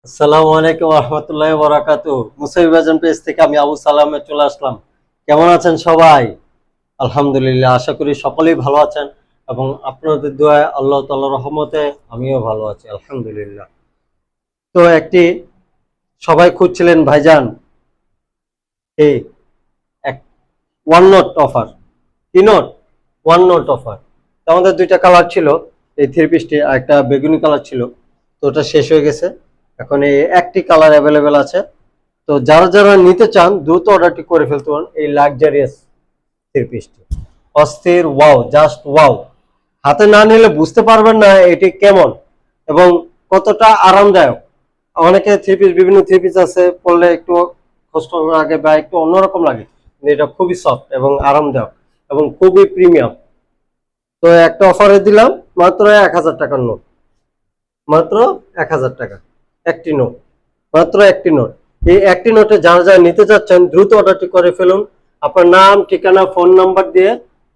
আসসালামু আলাইকুম রহমতুল্লাহ বরাকাতু। মুসাইব বাজান পেজ থেকে আমি আবু সালামে চলে আসলাম। কেমন আছেন সবাই? আলহামদুলিল্লাহ, আশা করি সকলেই ভালো আছেন এবং আপনাদের দোয়ায় আল্লাহ তাআলার রহমতে আমিও ভালো আছি আলহামদুলিল্লাহ। তো একটি সবাই খুঁজছিলেন ভাইজান এই এক ওয়ান নোট অফার, কি নোট? One note offer. তো আমাদের দুইটা কালার ছিল, এই থ্রি পিসটি আর একটা বেগুনি কালার ছিল। তো ওটা শেষ হয়ে গেছে, এখন এই একটি কালার অ্যাভেলেবেল আছে। তো যারা যারা নিতে চান দ্রুত অর্ডারটি করে ফেলতে পারেন। এই লাক্সারিয়াস থ্রি পিসটি অস্থির, ওয়াও, জাস্ট ওয়াও। হাতে না নিলে বুঝতে পারবেন না এটি কেমন এবং কতটা আরামদায়ক। অনেকে থ্রি পিস, বিভিন্ন থ্রি পিস আছে পরলে একটু কষ্ট লাগে বা একটু অন্যরকম লাগে, কিন্তু এটা খুবই সফট এবং আরামদায়ক এবং খুবই প্রিমিয়াম। তো একটা অফারে দিলাম মাত্র 1000 টাকার নোট, মাত্র 1000 টাকা একটি নোট, মাত্র একটি নোট। এই একটি নোটে যারা যারা নিতে চাচ্ছেন দ্রুত অর্ডারটি করে ফেলুন। আপনার নাম, ঠিকানা, ফোন নাম্বার দিয়ে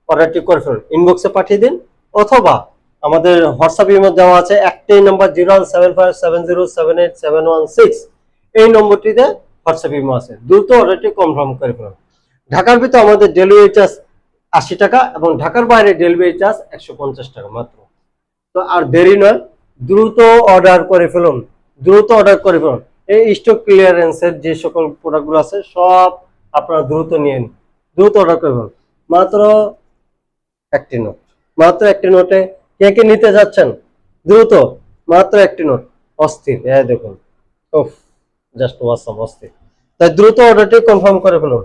অর্ডারটি করে ফেলুন, ইনবক্সে পাঠিয়ে দিন অথবা আমাদের হোয়াটসঅ্যাপ ইমো দেওয়া আছে, একটাই নাম্বার 01757078716, এই নম্বরটিতে হোয়াটসঅ্যাপ ইমো আছে। দ্রুত অর্ডারটি কনফার্ম করে ফেলুন। ঢাকার ভিতরে আমাদের ডেলিভারি চার্জ 80 টাকা এবং ঢাকার বাইরে ডেলিভারি চার্জ 150 টাকা মাত্র। তো আর দেরি নয়, দ্রুত অর্ডার করে ফেলুন, দ্রুত অর্ডার করে ফেলুন। এই স্টক ক্লিয়ারেন্সের যে সকল প্রোডাক্টগুলো আছে সব আপনারা দ্রুত নিয়ে নিন, দ্রুত অর্ডার করে ফেলুন। মাত্র একটি নোট, মাত্র একটি নোটে কে কে নিতে যাচ্ছেন দ্রুত, মাত্র একটি নোট। অস্থির, দেখুন, ওফ, জাস্ট ওয়াসাম, অস্থির। তাই দ্রুত অর্ডারটি কনফার্ম করে ফেলুন।